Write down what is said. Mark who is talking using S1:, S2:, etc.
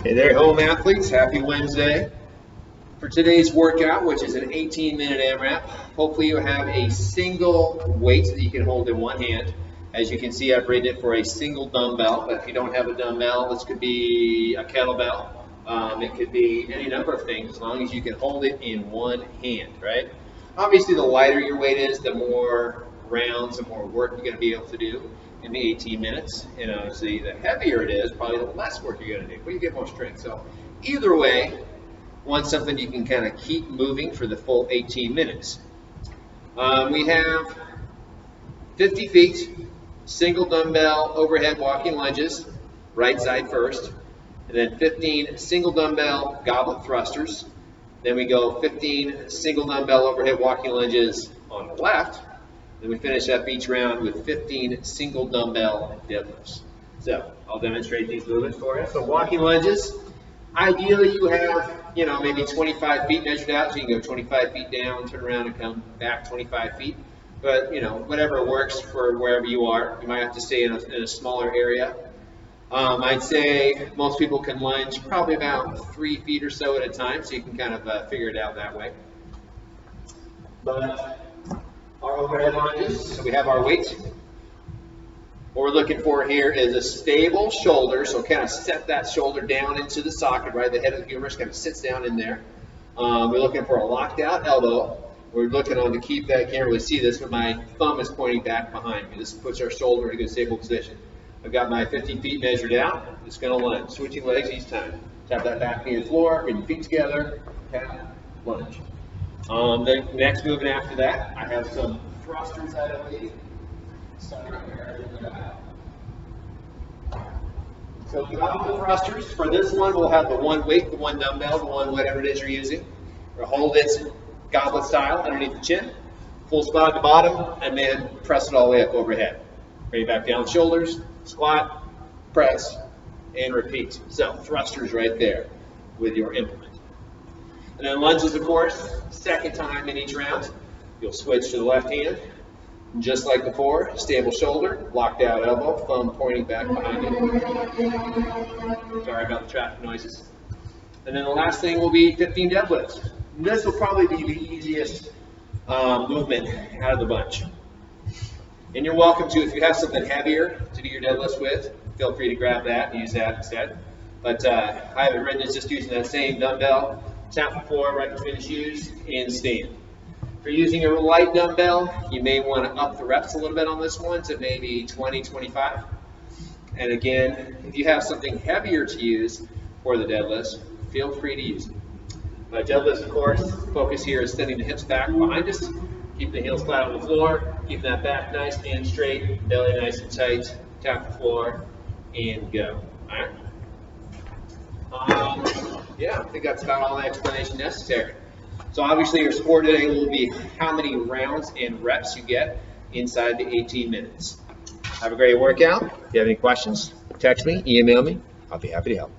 S1: Hey there, home athletes. Happy Wednesday. For today's workout, which is an 18-minute AMRAP, hopefully you have a single weight that you can hold in one hand. As you can see, I've rated it for a single dumbbell, but if you don't have a dumbbell, this could be a kettlebell. It could be any number of things, as long as you can hold it in one hand, right? Obviously, the lighter your weight is, the more rounds, the more work you're going to be able to do in the 18 minutes. And obviously, the heavier it is, probably the less work you're going to do, but you get more strength. So either way, want something you can kind of keep moving for the full 18 minutes. We have 50 feet, single dumbbell overhead walking lunges, right side first, and then 15 single dumbbell goblet thrusters. Then we go 15 single dumbbell overhead walking lunges on the left. Then we finish up each round with 15 single dumbbell deadlifts. So I'll demonstrate these movements for you. So walking lunges, ideally you have, maybe 25 feet measured out, so you can go 25 feet down, turn around and come back 25 feet. But, whatever works for wherever you are. You might have to stay in a smaller area. I'd say most people can lunge probably about 3 feet or so at a time, so you can kind of figure it out that way. But our overhead lunges, so we have our weight. What we're looking for here is a stable shoulder, so kind of set that shoulder down into the socket, right? The head of the humerus kind of sits down in there. We're looking for a locked out elbow. We're looking on to keep that, can't really see this, but my thumb is pointing back behind me. This puts our shoulder in a good stable position. I've got my 50 feet measured out. I'm just going to lunge, switching legs each time. Tap that back knee to the floor, bring your feet together, tap, lunge. The next movement after that, I have some thrusters I believe. So the goblet thrusters, for this one, we'll have the one weight, the one dumbbell, the one whatever it is you're using. We'll hold it goblet style underneath the chin, full squat at the bottom, and then press it all the way up overhead. Bring it back down the shoulders, squat, press, and repeat. So thrusters right there with your implement. And then lunges, of course, second time in each round. You'll switch to the left hand. Just like before, stable shoulder, locked out elbow, thumb pointing back behind you. Sorry about the traffic noises. And then the last thing will be 15 deadlifts. And this will probably be the easiest movement out of the bunch. And you're welcome to, if you have something heavier to do your deadlifts with, feel free to grab that and use that instead. But I have it written as just using that same dumbbell, tap the floor right between the shoes, and stand. If you're using a light dumbbell, you may want to up the reps a little bit on this one to maybe 20, 25. And again, if you have something heavier to use for the deadlifts, feel free to use it. But deadlifts, of course, focus here is sending the hips back behind us, keep the heels flat on the floor, keep that back nice and straight, belly nice and tight, tap the floor, and go. All right? Yeah, I think that's about all the explanation necessary. So obviously your score today will be how many rounds and reps you get inside the 18 minutes. Have a great workout. If you have any questions, text me, email me. I'll be happy to help.